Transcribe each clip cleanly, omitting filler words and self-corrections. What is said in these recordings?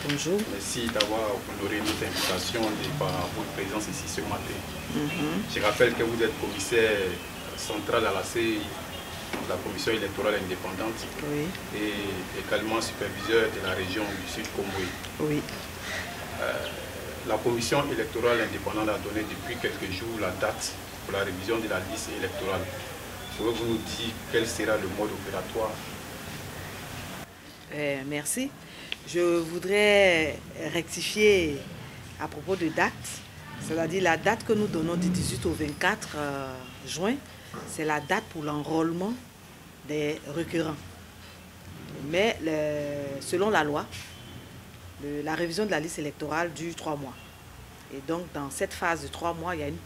Bonjour. Merci d'avoir honoré notre invitation par votre présence ici ce matin. Je rappelle que vous êtes commissaire central à la CEI, la commission électorale indépendante, Oui. et également superviseur de la région du Sud Congoï. Oui. La commission électorale indépendante a donné depuis quelques jours la date pour la révision de la liste électorale. Pouvez-vous nous dire quel sera le mode opératoire? Merci. Je voudrais rectifier à propos de date, c'est-à-dire la date que nous donnons du 18 au 24 juin, c'est la date pour l'enrôlement des requérants. Mais selon la loi, la révision de la liste électorale dure 3 mois. Et donc dans cette phase de 3 mois, il y a une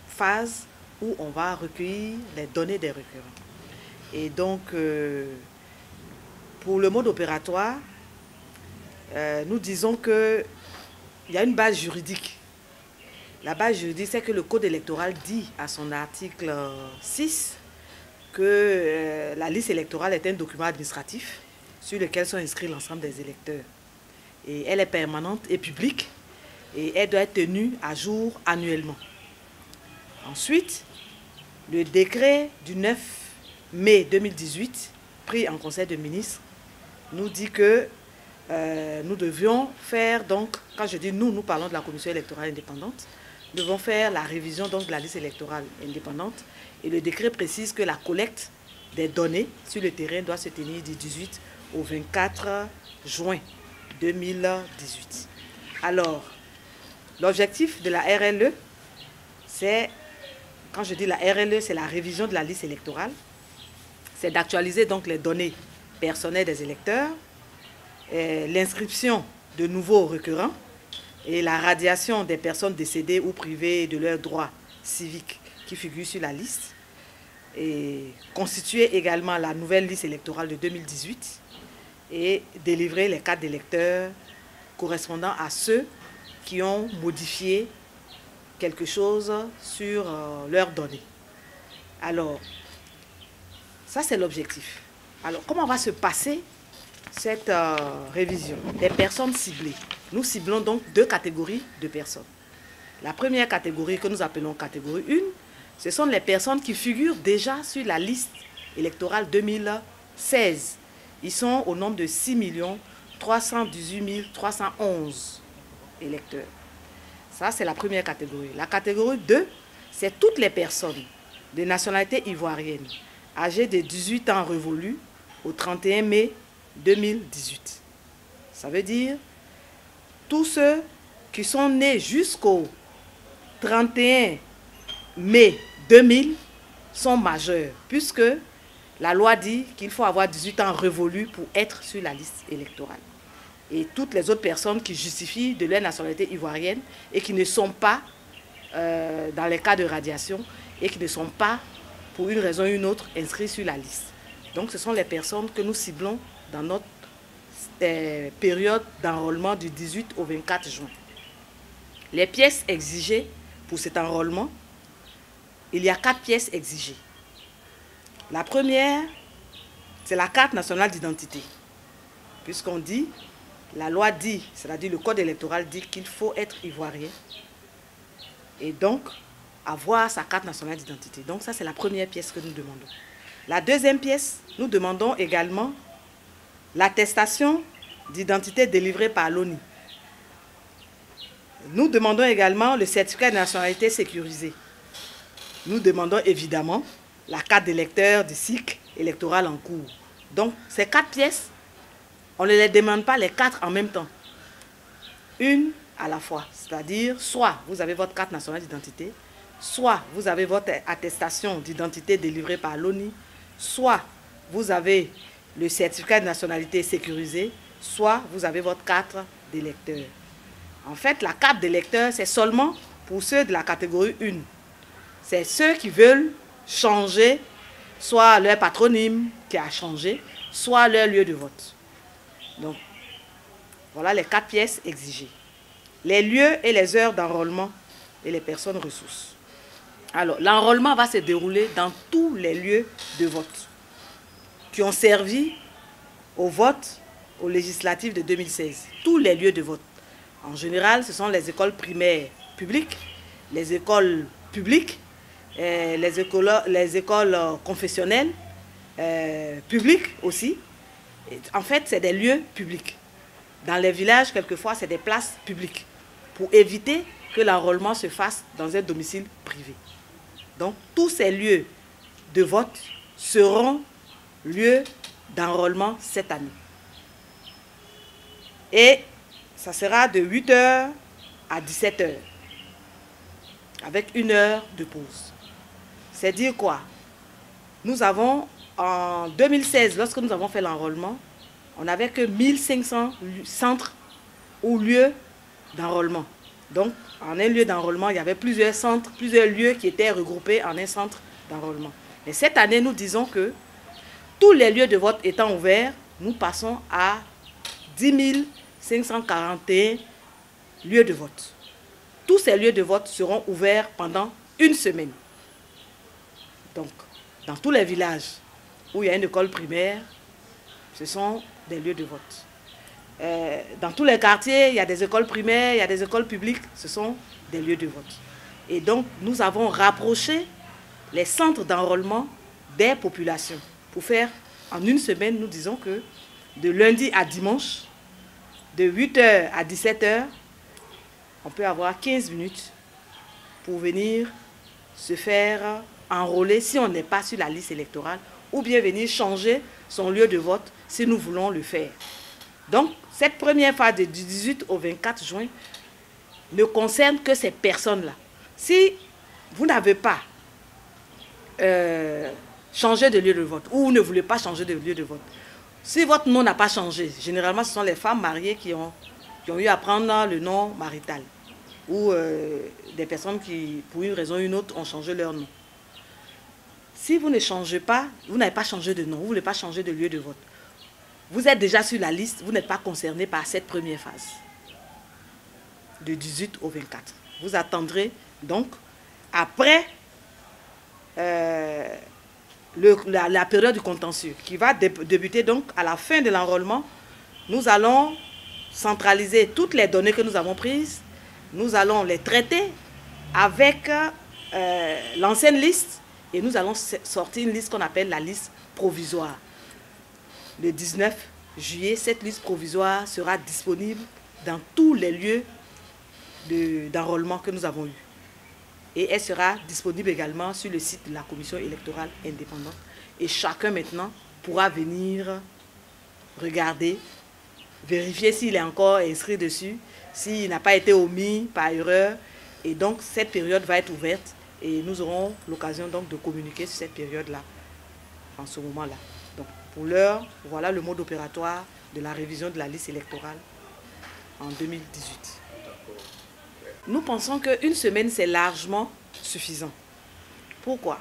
phase où on va recueillir les données des requérants. Et donc, pour le mode opératoire, nous disons qu'il y a une base juridique. La base juridique, c'est que le Code électoral dit à son article 6 que la liste électorale est un document administratif sur lequel sont inscrits l'ensemble des électeurs. Et elle est permanente et publique et elle doit être tenue à jour annuellement. Ensuite, le décret du 9 mai 2018, pris en Conseil de ministres, nous dit que nous devions faire, donc, quand je dis nous, nous parlons de la commission électorale indépendante, nous devons faire la révision donc, de la liste électorale indépendante. Et le décret précise que la collecte des données sur le terrain doit se tenir du 18 au 24 juin 2018. Alors, l'objectif de la RLE, c'est, quand je dis la RLE, c'est la révision de la liste électorale, c'est d'actualiser donc les données personnelles des électeurs, l'inscription de nouveaux requérants et la radiation des personnes décédées ou privées de leurs droits civiques qui figurent sur la liste, et constituer également la nouvelle liste électorale de 2018 et délivrer les cartes d'électeurs correspondant à ceux qui ont modifié quelque chose sur leurs données. Alors, ça c'est l'objectif. Alors, comment va se passer cette révision? Les personnes ciblées. Nous ciblons donc 2 catégories de personnes. La première catégorie que nous appelons catégorie 1, ce sont les personnes qui figurent déjà sur la liste électorale 2016. Ils sont au nombre de 6 318 311 électeurs. Ça, c'est la première catégorie. La catégorie 2, c'est toutes les personnes de nationalité ivoirienne, âgées de 18 ans révolus au 31 mai 2018. Ça veut dire tous ceux qui sont nés jusqu'au 31 mai 2000 sont majeurs, puisque la loi dit qu'il faut avoir 18 ans révolus pour être sur la liste électorale. Et toutes les autres personnes qui justifient de leur nationalité ivoirienne et qui ne sont pas, dans les cas de radiation, et qui ne sont pas, pour une raison ou une autre, inscrits sur la liste. Donc ce sont les personnes que nous ciblons dans notre période d'enrôlement du 18 au 24 juin. Les pièces exigées pour cet enrôlement, il y a 4 pièces exigées. La première, c'est la carte nationale d'identité. Puisqu'on dit, la loi dit, c'est-à-dire le code électoral dit qu'il faut être ivoirien et donc avoir sa carte nationale d'identité. Donc ça, c'est la première pièce que nous demandons. La deuxième pièce, nous demandons également l'attestation d'identité délivrée par l'ONU. Nous demandons également le certificat de nationalité sécurisé. Nous demandons évidemment la carte d'électeur du cycle électoral en cours. Donc, ces 4 pièces, on ne les demande pas les 4 en même temps. Une à la fois. C'est-à-dire, soit vous avez votre carte nationale d'identité, soit vous avez votre attestation d'identité délivrée par l'ONU, soit vous avez le certificat de nationalité sécurisé, soit vous avez votre carte d'électeur. En fait, la carte d'électeur, c'est seulement pour ceux de la catégorie 1. C'est ceux qui veulent changer soit leur patronyme qui a changé, soit leur lieu de vote. Donc, voilà les 4 pièces exigées. Les lieux et les heures d'enrôlement et les personnes ressources. Alors, l'enrôlement va se dérouler dans tous les lieux de vote qui ont servi au vote aux législatives de 2016, tous les lieux de vote. En général, ce sont les écoles primaires publiques, les écoles publiques, les écoles confessionnelles, publiques aussi. Et en fait, c'est des lieux publics. Dans les villages, quelquefois, c'est des places publiques pour éviter que l'enrôlement se fasse dans un domicile privé. Donc, tous ces lieux de vote seront lieux d'enrôlement cette année. Et ça sera de 8 h à 17 h, avec 1 heure de pause. C'est dire quoi? Nous avons, en 2016, lorsque nous avons fait l'enrôlement, on n'avait que 1500 centres ou lieux d'enrôlement. Donc, en un lieu d'enrôlement, il y avait plusieurs centres, plusieurs lieux qui étaient regroupés en un centre d'enrôlement. Et cette année, nous disons que tous les lieux de vote étant ouverts, nous passons à 10 541 lieux de vote. Tous ces lieux de vote seront ouverts pendant une semaine. Donc, dans tous les villages où il y a une école primaire, ce sont des lieux de vote. Dans tous les quartiers, il y a des écoles primaires, il y a des écoles publiques, ce sont des lieux de vote. Et donc, nous avons rapproché les centres d'enrôlement des populations. Pour faire, en une semaine, nous disons que de lundi à dimanche, de 8 h à 17 h, on peut avoir 15 minutes pour venir se faire enrôler si on n'est pas sur la liste électorale, ou bien venir changer son lieu de vote si nous voulons le faire. Donc, cette première phase du 18 au 24 juin ne concerne que ces personnes-là. Si vous n'avez pas changé de lieu de vote, ou vous ne voulez pas changer de lieu de vote, si votre nom n'a pas changé, généralement ce sont les femmes mariées qui ont eu à prendre le nom marital, ou des personnes qui, pour une raison ou une autre, ont changé leur nom. Si vous ne changez pas, vous n'avez pas changé de nom, vous ne voulez pas changer de lieu de vote, vous êtes déjà sur la liste, vous n'êtes pas concerné par cette première phase, de 18 au 24. Vous attendrez donc, après la période du contentieux, qui va débuter donc à la fin de l'enrôlement. Nous allons centraliser toutes les données que nous avons prises, nous allons les traiter avec l'ancienne liste, et nous allons sortir une liste qu'on appelle la liste provisoire. Le 19 juillet, cette liste provisoire sera disponible dans tous les lieux d'enrôlement que nous avons eus. Et elle sera disponible également sur le site de la Commission électorale indépendante. Et chacun maintenant pourra venir regarder, vérifier s'il est encore inscrit dessus, s'il n'a pas été omis par erreur. Et donc cette période va être ouverte et nous aurons l'occasion donc de communiquer sur cette période-là, en ce moment-là. Donc pour l'heure, voilà le mode opératoire de la révision de la liste électorale en 2018. Nous pensons qu'une semaine, c'est largement suffisant. Pourquoi?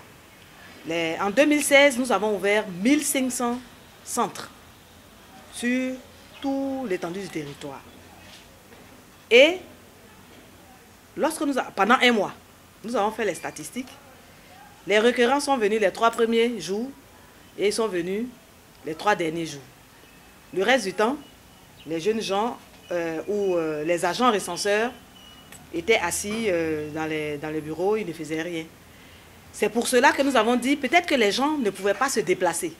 En 2016, nous avons ouvert 1500 centres sur toute l'étendue du territoire. Et pendant un mois, nous avons fait les statistiques. Les requérants sont venus les 3 premiers jours et ils sont venus les 3 derniers jours. Le reste du temps, les jeunes gens ou les agents recenseurs étaient assis dans les bureaux, ils ne faisaient rien. C'est pour cela que nous avons dit peut-être que les gens ne pouvaient pas se déplacer.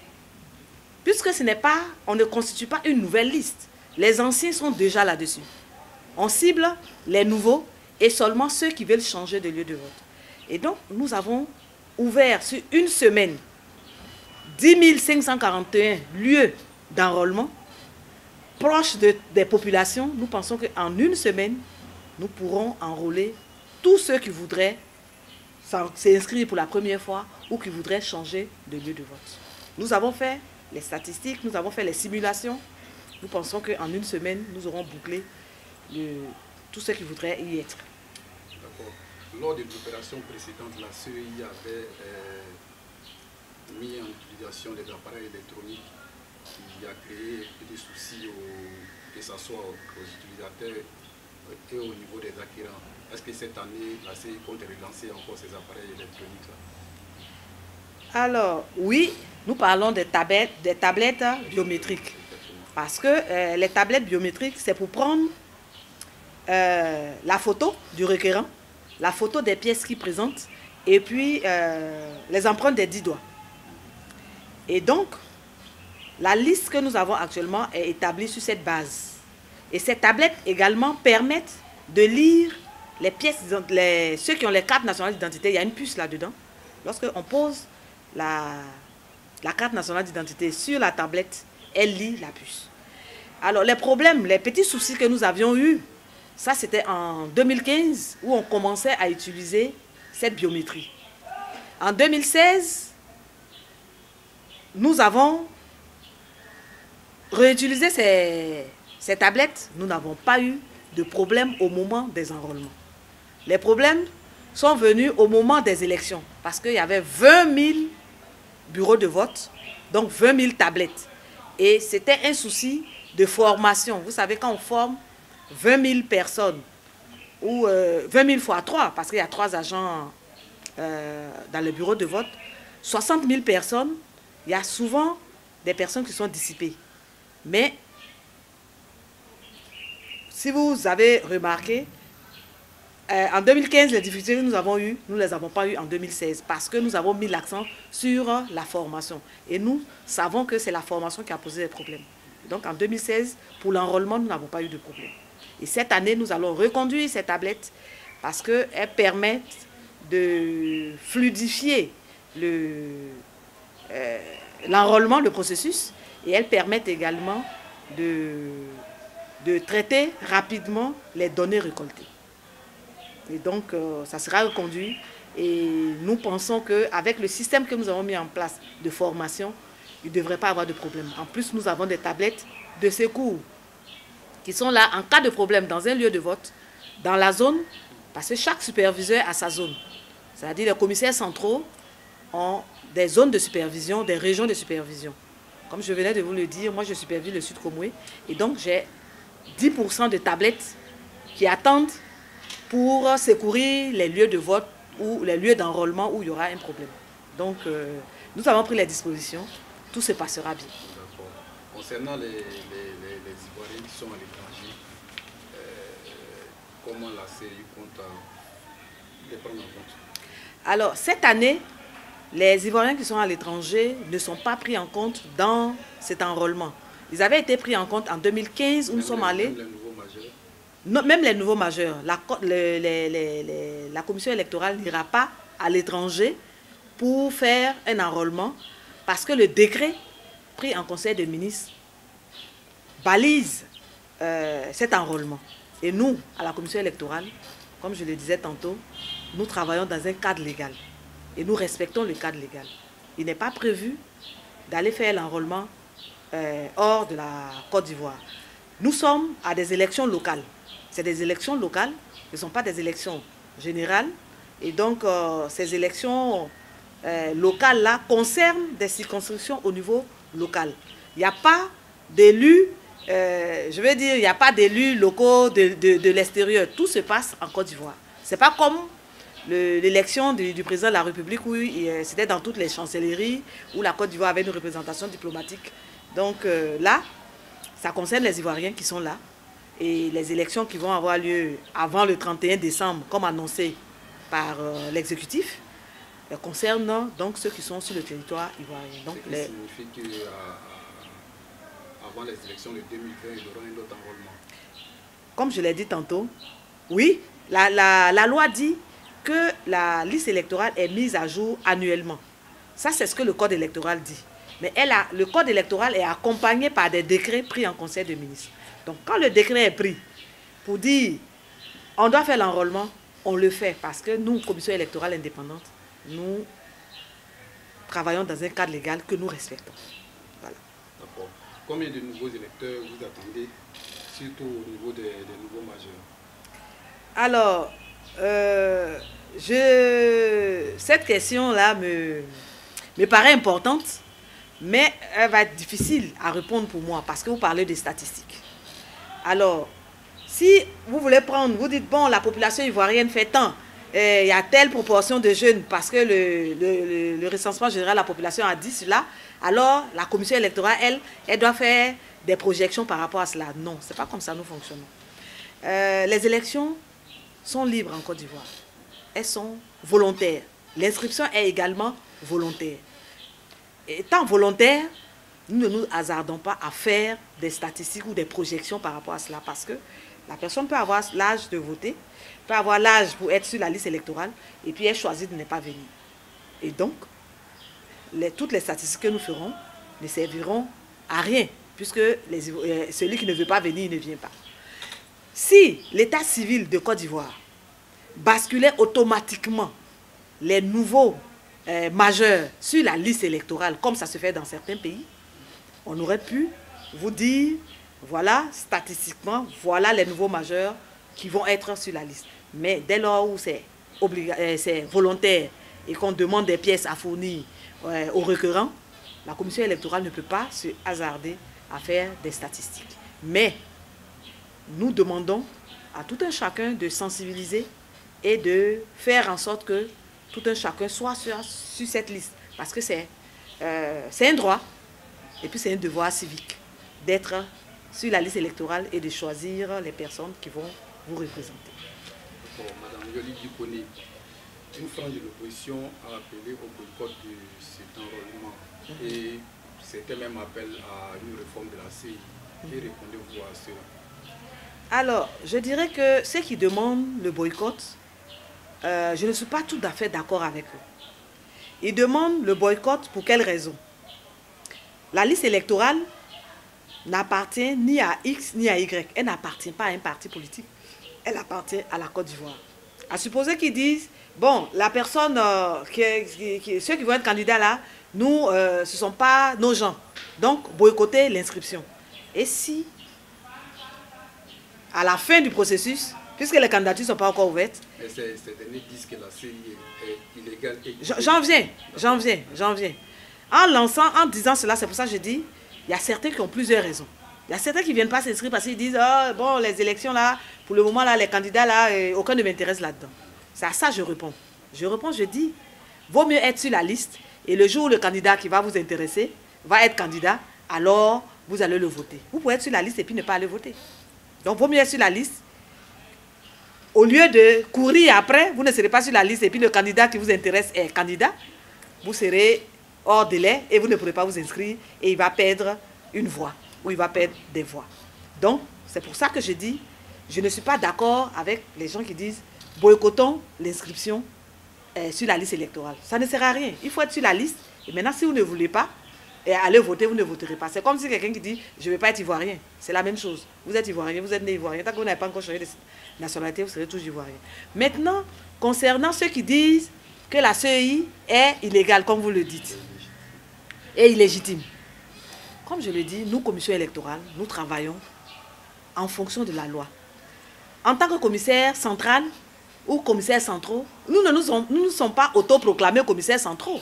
Puisque on ne constitue pas une nouvelle liste. Les anciens sont déjà là-dessus. On cible les nouveaux et seulement ceux qui veulent changer de lieu de vote. Et donc, nous avons ouvert sur une semaine 10 541 lieux d'enrôlement proches des populations. Nous pensons qu'en une semaine, nous pourrons enrôler tous ceux qui voudraient s'inscrire pour la première fois ou qui voudraient changer de lieu de vote. Nous avons fait les statistiques, nous avons fait les simulations. Nous pensons qu'en une semaine, nous aurons bouclé tous ceux qui voudraient y être. D'accord. Lors de l'opération précédente, la CEI avait mis en utilisation des appareils électroniques qui a créé des soucis, que ce soit aux utilisateurs et au niveau des acquérants. Est-ce que cette année, la CEI compte relancer encore ces appareils électroniques-là? Alors, oui, nous parlons des tablettes biométriques. Parce que les tablettes biométriques, c'est pour prendre la photo du requérant, la photo des pièces qu'il présente, et puis les empreintes des 10 doigts. Et donc, la liste que nous avons actuellement est établie sur cette base. Et ces tablettes également permettent de lire les pièces, ceux qui ont les cartes nationales d'identité, il y a une puce là-dedans. Lorsqu'on pose la carte nationale d'identité sur la tablette, elle lit la puce. Alors les problèmes, les petits soucis que nous avions eus, ça c'était en 2015 où on commençait à utiliser cette biométrie. En 2016, nous avons réutilisé ces tablettes. Nous n'avons pas eu de problème au moment des enrôlements. Les problèmes sont venus au moment des élections parce qu'il y avait 20 000 bureaux de vote, donc 20 000 tablettes. Et c'était un souci de formation. Vous savez, quand on forme 20 000 personnes, ou 20 000 fois 3, parce qu'il y a 3 agents dans le bureau de vote, 60 000 personnes, il y a souvent des personnes qui sont dissipées. Mais, si vous avez remarqué, en 2015, les difficultés que nous avons eues, nous ne les avons pas eues en 2016 parce que nous avons mis l'accent sur la formation. Et nous savons que c'est la formation qui a posé des problèmes. Donc en 2016, pour l'enrôlement, nous n'avons pas eu de problème. Et cette année, nous allons reconduire ces tablettes parce qu'elles permettent de fluidifier l'enrôlement, le processus, et elles permettent également de traiter rapidement les données récoltées. Et donc, ça sera reconduit. Et nous pensons qu'avec le système que nous avons mis en place de formation, il ne devrait pas avoir de problème. En plus, nous avons des tablettes de secours qui sont là en cas de problème dans un lieu de vote, dans la zone, parce que chaque superviseur a sa zone. C'est-à-dire les commissaires centraux ont des zones de supervision, des régions de supervision. Comme je venais de vous le dire, moi je supervise le Sud Comoué et donc j'ai 10% de tablettes qui attendent pour secourir les lieux de vote ou les lieux d'enrôlement où il y aura un problème. Donc, nous avons pris les dispositions, tout se passera bien. D'accord. Concernant les Ivoiriens qui sont à l'étranger, comment la CEI compte les prendre en compte? Alors, cette année, les Ivoiriens qui sont à l'étranger ne sont pas pris en compte dans cet enrôlement. Ils avaient été pris en compte en 2015 où nous sommes allés. Même les nouveaux majeurs? Non, même les nouveaux majeurs. La commission électorale n'ira pas à l'étranger pour faire un enrôlement parce que le décret pris en conseil de ministres balise cet enrôlement. Et nous, à la commission électorale, comme je le disais tantôt, nous travaillons dans un cadre légal et nous respectons le cadre légal. Il n'est pas prévu d'aller faire l'enrôlement hors de la Côte d'Ivoire. Nous sommes à des élections locales. C'est des élections locales, ce ne sont pas des élections générales. Et donc, ces élections locales-là concernent des circonscriptions au niveau local. Il n'y a pas d'élus, je veux dire, il n'y a pas d'élus locaux de l'extérieur. Tout se passe en Côte d'Ivoire. Ce n'est pas comme l'élection du président de la République où c'était dans toutes les chancelleries, où la Côte d'Ivoire avait une représentation diplomatique. Donc là, ça concerne les Ivoiriens qui sont là. Et les élections qui vont avoir lieu avant le 31 décembre, comme annoncé par l'exécutif, concernent donc ceux qui sont sur le territoire ivoirien. Donc, ce qui signifie qu'avant les élections de 2020, il y aura un autre enrôlement. Comme je l'ai dit tantôt, oui, la loi dit que la liste électorale est mise à jour annuellement. Ça, c'est ce que le code électoral dit. Mais le code électoral est accompagné par des décrets pris en conseil de ministres. Donc, quand le décret est pris pour dire on doit faire l'enrôlement, on le fait parce que nous, commission électorale indépendante, nous travaillons dans un cadre légal que nous respectons. Voilà. D'accord. Combien de nouveaux électeurs vous attendez, surtout au niveau des nouveaux majeurs? Alors, cette question-là me paraît importante, mais elle va être difficile à répondre pour moi parce que vous parlez des statistiques. Alors, si vous voulez prendre, vous dites, bon, la population ivoirienne fait tant, il y a telle proportion de jeunes parce que le recensement général de la population a dit cela, alors la commission électorale, elle doit faire des projections par rapport à cela. Non, ce n'est pas comme ça nous fonctionnons. Les élections sont libres en Côte d'Ivoire. Elles sont volontaires. L'inscription est également volontaire. Étant volontaire, nous ne nous hasardons pas à faire des statistiques ou des projections par rapport à cela parce que la personne peut avoir l'âge de voter, peut avoir l'âge pour être sur la liste électorale et puis elle choisit de ne pas venir. Et donc, toutes les statistiques que nous ferons ne serviront à rien puisque celui qui ne veut pas venir, il ne vient pas. Si l'état civil de Côte d'Ivoire basculait automatiquement les nouveaux majeurs sur la liste électorale, comme ça se fait dans certains pays, on aurait pu vous dire, voilà, statistiquement, voilà les nouveaux majeurs qui vont être sur la liste. Mais dès lors où c'est volontaire et qu'on demande des pièces à fournir aux requérants, la commission électorale ne peut pas se hasarder à faire des statistiques. Mais nous demandons à tout un chacun de sensibiliser et de faire en sorte que tout un chacun soit sur cette liste. Parce que c'est un droit et puis c'est un devoir civique d'être sur la liste électorale et de choisir les personnes qui vont vous représenter. Madame Yoli Duponi, une frange de l'opposition a appelé au boycott de cet enrôlement et c'était même appel à une réforme de la CI. Que répondez-vous à cela? Alors, je dirais que ceux qui demandent le boycott, je ne suis pas tout à fait d'accord avec eux. Ils demandent le boycott pour quelle raison? La liste électorale n'appartient ni à X ni à Y. Elle n'appartient pas à un parti politique. Elle appartient à la Côte d'Ivoire. À supposer qu'ils disent, bon, la personne, ceux qui vont être candidats là, nous, ce ne sont pas nos gens. Donc, boycotter l'inscription. Et si, à la fin du processus, puisque les candidatures ne sont pas encore ouvertes, ces derniers disent que la CI est illégale. J'en viens. En disant cela, c'est pour ça que je dis, il y a certains qui ont plusieurs raisons. Il y a certains qui ne viennent pas s'inscrire parce qu'ils disent, oh, bon, les élections là, pour le moment là, les candidats là, aucun ne m'intéresse là-dedans. C'est à ça que je réponds. Je dis, vaut mieux être sur la liste et le jour où le candidat qui va vous intéresser va être candidat, alors vous allez le voter. Vous pouvez être sur la liste et puis ne pas aller voter. Donc, vaut mieux être sur la liste. Au lieu de courir après, vous ne serez pas sur la liste et puis le candidat qui vous intéresse est candidat. Vous serez hors délai et vous ne pourrez pas vous inscrire et il va perdre une voix ou il va perdre des voix. Donc, c'est pour ça que je dis, je ne suis pas d'accord avec les gens qui disent boycottons l'inscription sur la liste électorale. Ça ne sert à rien. Il faut être sur la liste et maintenant, si vous ne voulez pas aller voter, vous ne voterez pas. C'est comme si quelqu'un qui dit je ne vais pas être ivoirien. C'est la même chose. Vous êtes ivoirien, vous êtes né ivoirien. Tant que vous n'avez pas encore changé de nationalité, vous serez toujours ivoirien. Maintenant, concernant ceux qui disent que la CEI est illégale, comme vous le dites, et illégitime. Comme je le dis, nous, commission électorale, nous travaillons en fonction de la loi. En tant que commissaire central ou commissaire centraux, nous ne sommes pas autoproclamés commissaires centraux.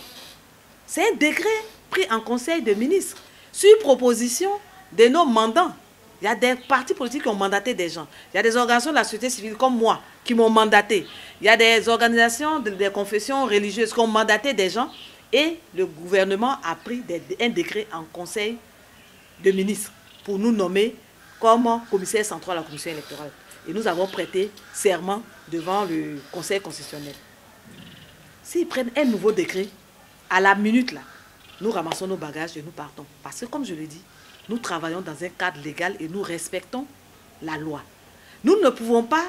C'est un décret pris en conseil de ministres sur proposition de nos mandants. Il y a des partis politiques qui ont mandaté des gens. Il y a des organisations de la société civile comme moi qui m'ont mandaté. Il y a des organisations des confessions religieuses qui ont mandaté des gens. Et le gouvernement a pris un décret en conseil de ministres pour nous nommer comme commissaire central à la commission électorale. Et nous avons prêté serment devant le conseil constitutionnel. S'ils prennent un nouveau décret, à la minute là, nous ramassons nos bagages et nous partons. Parce que comme je le dis, nous travaillons dans un cadre légal et nous respectons la loi. Nous ne pouvons pas,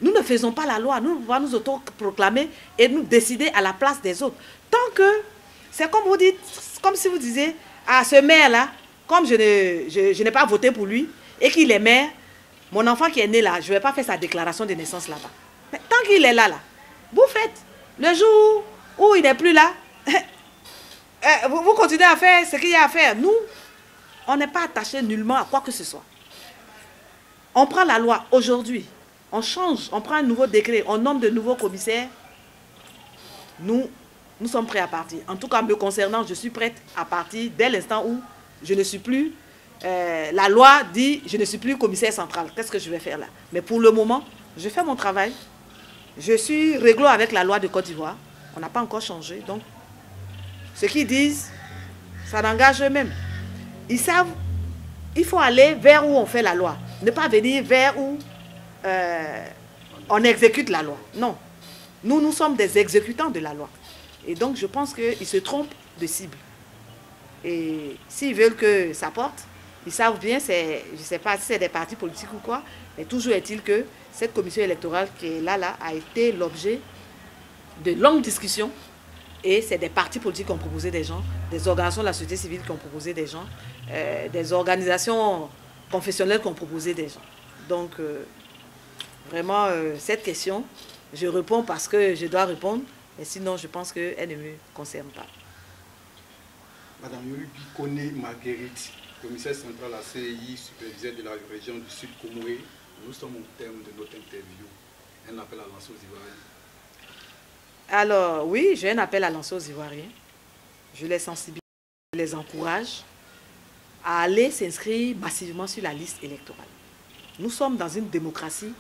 nous ne faisons pas la loi, nous pouvons nous autoproclamer et nous décider à la place des autres. Tant que, c'est comme vous dites, comme si vous disiez, à ce maire-là, comme je n'ai pas voté pour lui et qu'il est maire, mon enfant qui est né là, je ne vais pas faire sa déclaration de naissance là-bas. Mais tant qu'il est là, vous faites. Le jour où il n'est plus là, vous continuez à faire ce qu'il y a à faire. Nous, on n'est pas attaché nullement à quoi que ce soit. On prend la loi aujourd'hui, on change, on prend un nouveau décret, on nomme de nouveaux commissaires. Nous sommes prêts à partir. En tout cas, me concernant, je suis prête à partir dès l'instant où je ne suis plus... la loi dit, je ne suis plus commissaire central. Qu'est-ce que je vais faire là? Mais pour le moment, je fais mon travail. je suis réglo avec la loi de Côte d'Ivoire. On n'a pas encore changé. Donc, ce qu'ils disent, ça n'engage eux-mêmes. Ils savent, il faut aller vers où on fait la loi. Ne pas venir vers où on exécute la loi. Non. Nous sommes des exécutants de la loi. Et donc, je pense qu'ils se trompent de cible. Et s'ils veulent que ça porte, ils savent bien, je ne sais pas si c'est des partis politiques ou quoi, mais toujours est-il que cette commission électorale qui est là a été l'objet de longues discussions. Et c'est des partis politiques qui ont proposé des gens, des organisations de la société civile qui ont proposé des gens, des organisations confessionnelles qui ont proposé des gens. Donc, vraiment, cette question, je réponds parce que je dois répondre, mais sinon, je pense qu'elle ne me concerne pas. Madame Yolubi Kone Marguerite, commissaire central à CEI, superviseur de la région du Sud Comoré, nous sommes au terme de notre interview. Un appel à lancer aux Ivoiriens. Alors, oui, j'ai un appel à lancer aux Ivoiriens. Je les sensibilise, je les encourage à aller s'inscrire massivement sur la liste électorale. Nous sommes dans une démocratie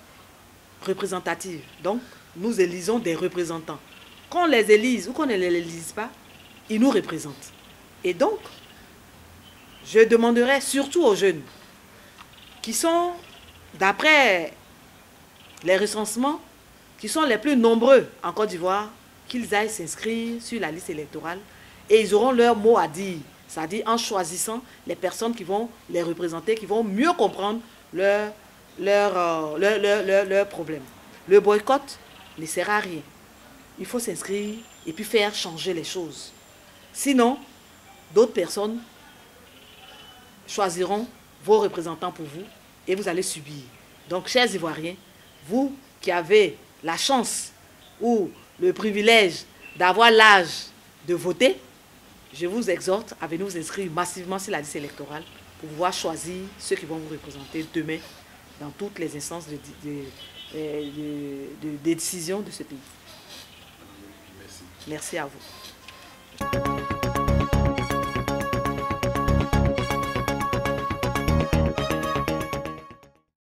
représentative. Donc, nous élisons des représentants. Qu'on les élise ou qu'on ne les élise pas, ils nous représentent. Et donc, je demanderai surtout aux jeunes qui sont, d'après les recensements, qui sont les plus nombreux en Côte d'Ivoire, qu'ils aillent s'inscrire sur la liste électorale et ils auront leur mot à dire. C'est-à-dire en choisissant les personnes qui vont les représenter, qui vont mieux comprendre leurs problèmes. Le boycott ne sert à rien. Il faut s'inscrire et puis faire changer les choses. Sinon, d'autres personnes choisiront vos représentants pour vous et vous allez subir. Donc, chers Ivoiriens, vous qui avez la chance ou le privilège d'avoir l'âge de voter, je vous exhorte à venir vous inscrire massivement sur la liste électorale pour pouvoir choisir ceux qui vont vous représenter demain dans toutes les instances de décision de ce pays. Merci. Merci à vous.